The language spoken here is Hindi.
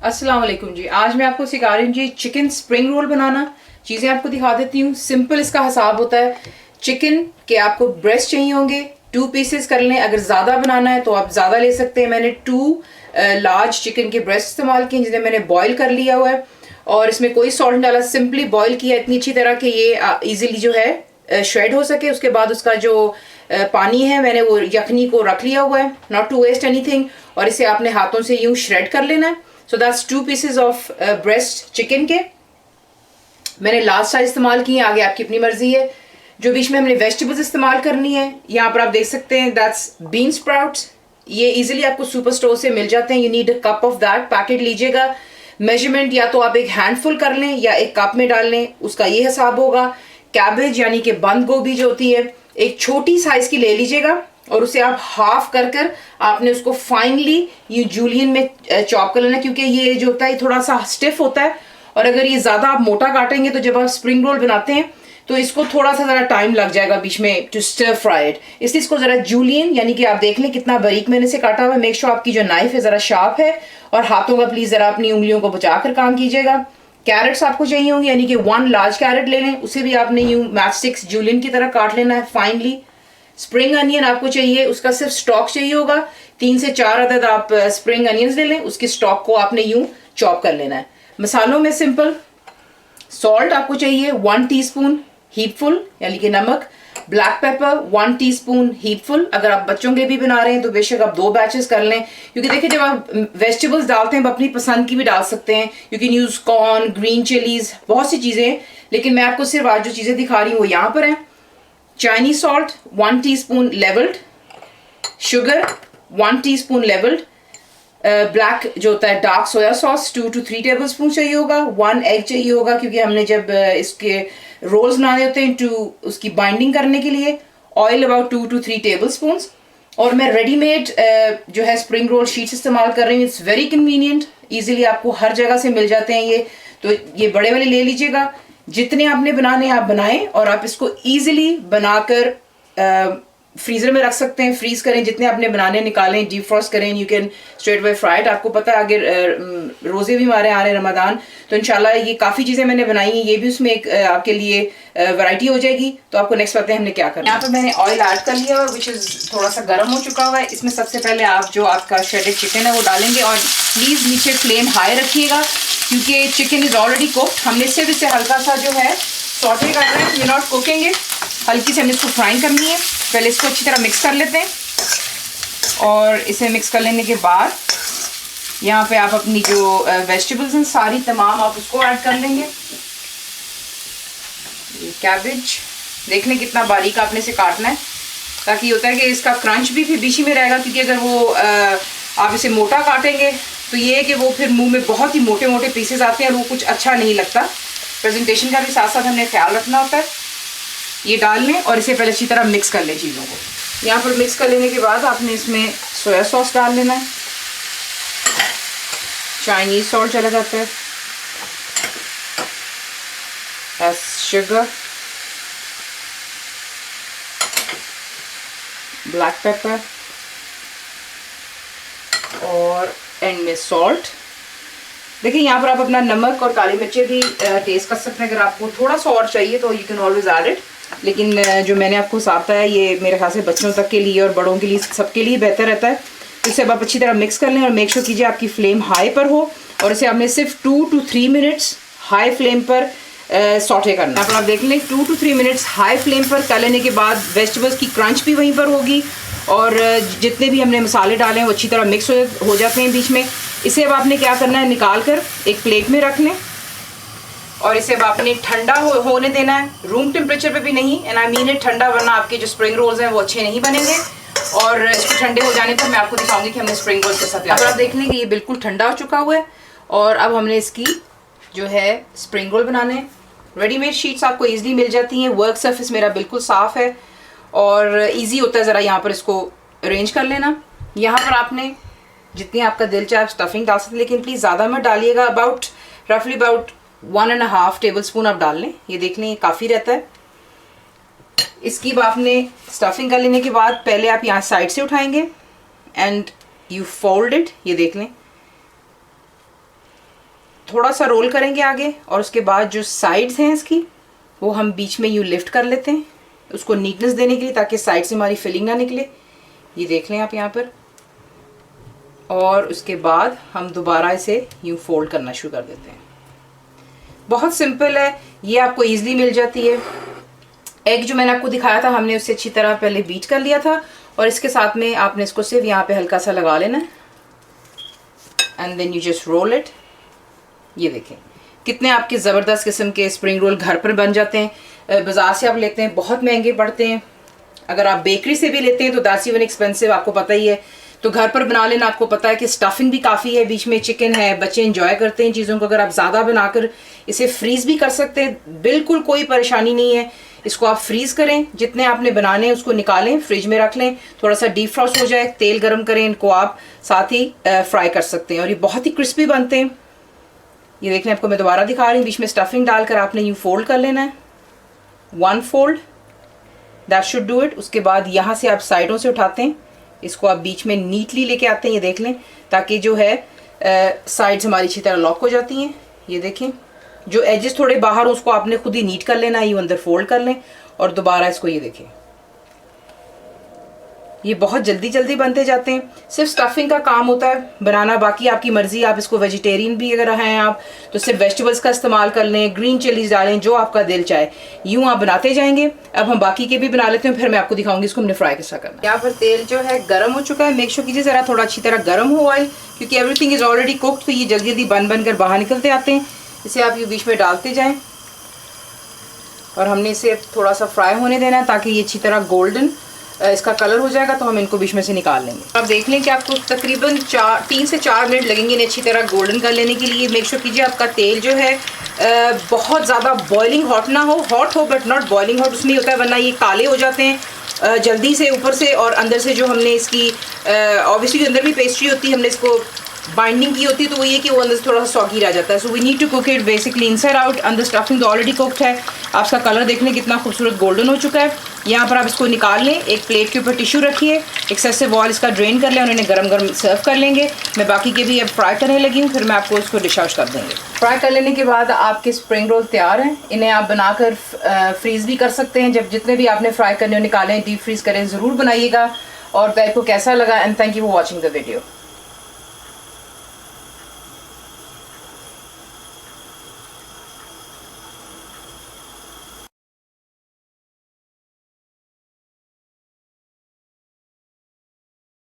अस्सलाम वालेकुम जी। आज मैं आपको सिखा रही हूँ जी चिकन स्प्रिंग रोल बनाना। चीज़ें आपको दिखा देती हूँ। सिंपल इसका हिसाब होता है। चिकन के आपको ब्रेस्ट चाहिए होंगे, 2 पीसेस कर लें। अगर ज़्यादा बनाना है तो आप ज़्यादा ले सकते हैं। मैंने 2 लार्ज चिकन के ब्रेस्ट इस्तेमाल किए जिन्हें मैंने बॉयल कर लिया हुआ है और इसमें कोई सॉल्ट नहीं डाला, सिंपली बॉयल किया इतनी अच्छी तरह कि ये ईजिली जो है श्रेड हो सके। उसके बाद उसका जो पानी है मैंने वो यखनी को रख लिया हुआ है, नॉट टू वेस्ट एनीथिंग। और इसे आपने हाथों से यूं श्रेड कर लेना है। So that's 2 pieces of breast chicken के। मैंने लार्ज साइज इस्तेमाल किए, आगे आपकी अपनी मर्जी है। जो बीच में हमने वेजिटेबल्स इस्तेमाल करनी है, यहाँ पर आप देख सकते हैं दैट्स बीन स्प्राउट्स। ये इजीली आपको सुपर स्टोर से मिल जाते हैं। You need a cup of that packet लीजिएगा। मेजरमेंट या तो आप एक हैंडफुल कर लें या एक कप में डाल लें, उसका ये हिसाब होगा। कैबेज यानी कि बंद गोभी जो होती है एक छोटी साइज की ले लीजिएगा और उसे आप हाफ कर कर आपने उसको फाइनली ये जूलियन में चॉप कर लेना, क्योंकि ये जो होता है थोड़ा सा स्टिफ होता है और अगर ये ज़्यादा आप मोटा काटेंगे तो जब आप स्प्रिंग रोल बनाते हैं तो इसको थोड़ा सा ज़रा टाइम लग जाएगा बीच में टू स्टर फ्राई इट। इसलिए इसको ज़रा जूलियन यानी कि आप देख लें कितना बारीक मैंने इसे काटा हुआ है। मेक श्योर आपकी जो नाइफ है ज़रा शार्प है और हाथों का प्लीज़ ज़रा अपनी उंगलियों को बचा कर काम कीजिएगा। कैरेट्स आपको चाहिए होंगे, यानी कि 1 लार्ज कैरेट ले लें, उसे भी आपने यूं मैच स्टिक्स जूलियन की तरह काट लेना है फाइनली। स्प्रिंग अनियन आपको चाहिए, उसका सिर्फ स्टॉक चाहिए होगा। 3 से 4 अदद आप स्प्रिंग अनियंस ले लें, उसके स्टॉक को आपने यूं चॉप कर लेना है। मसालों में सिंपल सॉल्ट आपको चाहिए 1 टीस्पून हीपफुल यानी कि नमक। Black pepper 1 teaspoon heapful. अगर आप बच्चों के भी बना रहे हैं तो बेशक आप 2 बैचेस कर लें, क्योंकि देखिए जब आप वेजिटेबल्स डालते हैं आप अपनी पसंद की भी डाल सकते हैं। You can use corn, green chillies, बहुत सी चीज़ें, लेकिन मैं आपको सिर्फ आज जो चीज़ें दिखा रही हूँ वो यहाँ पर हैं। Chinese salt 1 teaspoon levelled, sugar 1 teaspoon levelled, black जो होता है dark soya sauce 2 to 3 tablespoon चाहिए होगा। 1 एग चाहिए होगा, क्योंकि हमने जब इसके रोल्स बनाने होते हैं टू उसकी बाइंडिंग करने के लिए। Oil about 2 to 3 table spoon. और मैं रेडीमेड जो है स्प्रिंग रोल शीट्स इस्तेमाल कर रही हूँ। इट्स वेरी कन्वीनियंट, ईजिली आपको हर जगह से मिल जाते हैं ये। तो ये बड़े वाले ले लीजिएगा। जितने आपने बनाने आप बनाएं और आप इसको ईजिली बनाकर फ्रीजर में रख सकते हैं, फ्रीज करें। जितने आपने बनाने निकालें, डीप फ्रॉस्ट करें, you can straight away fry it. आपको पता है अगर रोजे भी हमारे आ रहे हैं रमजान, तो इंशाल्लाह ये काफ़ी चीज़ें मैंने बनाई हैं, ये भी उसमें एक आपके लिए वैरायटी हो जाएगी। तो आपको नेक्स्ट पता है हमने क्या करना है। यहाँ पर मैंने ऑयल ऐड कर लिया है विच इज़ थोड़ा सा गर्म हो चुका हुआ है। इसमें सबसे पहले आप जो आपका श्रेडेड चिकन है वो डालेंगे और प्लीज़ नीचे फ्लेम हाई रखिएगा, क्योंकि चिकन इज़ ऑलरेडी कुक्ड। हमने सिर्फ इसे हल्का सा जो है सॉटे कर रहे हैं, वी नॉट कुकिंग इट। हल्की से हमने इसको फ्राई करनी है। पहले इसको अच्छी तरह मिक्स कर लेते हैं और इसे मिक्स कर लेने के बाद यहाँ पे आप अपनी जो वेजिटेबल्स हैं सारी तमाम आप उसको ऐड कर लेंगे। ये कैबेज देख लें कितना बारीक आपने इसे काटना है, ताकि होता है कि इसका क्रंच भी फिर बीच में रहेगा, क्योंकि अगर वो आप इसे मोटा काटेंगे तो ये है कि वो फिर मुंह में बहुत ही मोटे मोटे पीसेस आते हैं और वो कुछ अच्छा नहीं लगता। प्रेजेंटेशन का भी साथ साथ हमने ख्याल रखना होता है। ये डाल लें और इसे पहले अच्छी तरह मिक्स कर लें चीज़ों को। यहाँ पर मिक्स कर लेने के बाद आपने इसमें सोया सॉस डाल लेना है। चाइनीज सॉल्ट चला जाता है, शुगर, ब्लैक पेपर और एंड में सॉल्ट। देखिए यहाँ पर आप अपना नमक और काली मिर्चें भी टेस्ट कर सकते हैं। अगर आपको थोड़ा सा और चाहिए तो you can always add it, लेकिन जो मैंने आपको साथ है ये मेरे ख्याल से बच्चों तक के लिए और बड़ों के लिए सबके लिए बेहतर रहता है। इसे अब आप अच्छी तरह मिक्स कर लें और मेक श्योर कीजिए आपकी फ्लेम हाई पर हो और इसे आपने सिर्फ 2 to 3 मिनट्स हाई फ्लेम पर सॉटे करना। यहाँ पर आप देख लें 2 to 3 मिनट्स हाई फ्लेम पर कर लेने के बाद वेजिटेबल्स की क्रंच भी वहीं पर होगी और जितने भी हमने मसाले डाले हैं वो अच्छी तरह मिक्स हो जाते हैं बीच में। इसे अब आपने क्या करना है, निकाल कर एक प्लेट में रख लें और इसे अब आपने ठंडा होने देना है, रूम टेम्परेचर पे भी नहीं, एंड आई मीन इट ठंडा, वरना आपके जो स्प्रिंग रोल्स हैं वो अच्छे नहीं बनेंगे। और इसको ठंडे हो जाने पर मैं आपको दिखाऊंगी कि हमने स्प्रिंग रोल्स के साथ। अब आप देख लें कि ये बिल्कुल ठंडा हो चुका हुआ है और अब हमने इसकी जो है स्प्रिंग रोल बनाने हैं। रेडीमेड शीट्स आपको ईजिली मिल जाती हैं। वर्क सर्फेस मेरा बिल्कुल साफ़ है और ईजी होता है ज़रा यहाँ पर इसको अरेंज कर लेना। यहाँ पर आपने जितनी आपका दिल चाहे आप स्टफिंग डाल सकते हैं, लेकिन प्लीज़ ज़्यादा मत डालिएगा। रफली अबाउट 1.5 टेबल स्पून आप डाल लें। ये देख लें काफ़ी रहता है। इसकी आपने स्टफिंग कर लेने के बाद पहले आप यहाँ साइड से उठाएंगे एंड यू फोल्ड इट। ये देख लें थोड़ा सा रोल करेंगे आगे, और उसके बाद जो साइड्स हैं इसकी वो हम बीच में यूँ लिफ्ट कर लेते हैं उसको नीटनेस देने के लिए, ताकि साइड से हमारी फिलिंग ना निकले। ये देख लें आप यहाँ पर। और उसके बाद हम दोबारा इसे यूँ फोल्ड करना शुरू कर देते हैं। बहुत सिंपल है, ये आपको ईजिली मिल जाती है। एग जो मैंने आपको दिखाया था हमने उससे अच्छी तरह पहले बीट कर लिया था, और इसके साथ में आपने इसको सिर्फ यहाँ पे हल्का सा लगा लेना है, and then you just roll it. ये देखें कितने आपके ज़बरदस्त किस्म के स्प्रिंग रोल घर पर बन जाते हैं। बाज़ार से आप लेते हैं बहुत महंगे पड़ते हैं, अगर आप बेकरी से भी लेते हैं तो दैट्स इवन एक्सपेंसिव, आपको पता ही है। तो घर पर बना लेना, आपको पता है कि स्टफिंग भी काफ़ी है, बीच में चिकन है, बच्चे इंजॉय करते हैं चीज़ों को। अगर आप ज़्यादा बनाकर इसे फ्रीज़ भी कर सकते हैं, बिल्कुल कोई परेशानी नहीं है। इसको आप फ्रीज़ करें, जितने आपने बनाने हैं उसको निकालें, फ्रिज में रख लें, थोड़ा सा डीप फ्रॉस्ट हो जाए, तेल गर्म करें, इनको आप साथ ही फ्राई कर सकते हैं, और ये बहुत ही क्रिस्पी बनते हैं। ये देख लें, आपको मैं दोबारा दिखा रही हूँ। बीच में स्टफिंग डालकर आपने यूँ फोल्ड कर लेना है, 1 fold, that should do it. उसके बाद यहाँ से आप साइडों से उठाते हैं, इसको आप बीच में नीटली लेके आते हैं, ये देख लें, ताकि जो है साइड्स हमारी अच्छी तरह लॉक हो जाती हैं। ये देखें, जो एजेस थोड़े बाहर हो उसको आपने खुद ही नीट कर लेना है, यूँ अंदर फोल्ड कर लें, और दोबारा इसको ये देखें। ये बहुत जल्दी जल्दी बनते जाते हैं, सिर्फ स्टफिंग का काम होता है बनाना, बाकी आपकी मर्ज़ी। आप इसको वेजिटेरियन भी अगर हैं आप तो सिर्फ वेजिटेबल्स का इस्तेमाल कर लें, ग्रीन चिलीज डालें, जो आपका दिल चाहे, यूँ आप बनाते जाएंगे। अब हम बाकी के भी बना लेते हैं, फिर मैं आपको दिखाऊंगी इसको हमने फ्राई कैसा करना। यहाँ पर तेल जो है गर्म हो चुका है, मेक श्योर कीजिए ज़रा थोड़ा अच्छी तरह गर्म हो ऑयल, क्योंकि एवरीथिंग इज़ ऑलरेडी कुक्ड, तो ये जल्दी जल्दी बन कर बाहर निकलते आते हैं। इसे आप ये बीच में डालते जाएँ, और हमने इसे थोड़ा सा फ्राई होने देना है ताकि ये अच्छी तरह गोल्डन इसका कलर हो जाएगा, तो हम इनको बीच में से निकाल लेंगे। अब देख लें कि आपको तकरीबन 3 से 4 मिनट लगेंगे इन्हें अच्छी तरह गोल्डन कर लेने के लिए। मेक श्योर कीजिए आपका तेल जो है बहुत ज़्यादा बॉइलिंग हॉट ना हो, हॉट हो बट नॉट बॉइलिंग हॉट, उसमें होता है वरना ये काले हो जाते हैं जल्दी से ऊपर से, और अंदर से जो हमने इसकी ऑब्वियसली अंदर भी पेस्ट्री होती है, हमने इसको बाइंडिंग की होती है, तो वो ये कि वो अंदर से थोड़ा सा सॉगी रह जाता है। So we need to cook it basically inside out. अंदर स्टफिंग तो ऑलरेडी कुक्ड है। आप इसका कलर देख लें कितना खूबसूरत गोल्डन हो चुका है। यहाँ पर आप इसको निकाल लें, एक प्लेट के ऊपर टिश्यू रखिए, एक्सेसिव ऑयल इसका ड्रेन कर लें, और इन्हें गरम गरम सर्व कर लेंगे। मैं बाकी के भी अब फ्राई करने लगी हूँ, फिर मैं आपको इसको डिश आउट कर देंगे। फ्राई कर लेने के बाद आपके स्प्रिंग रोल तैयार हैं। इन्हें आप बनाकर फ्रीज़ भी कर सकते हैं, जब जितने भी आपने फ्राई करने निकालें डीप फ्रीज़ करें, ज़रूर बनाइएगा। और आपको कैसा लगा, and thank you for watching the video.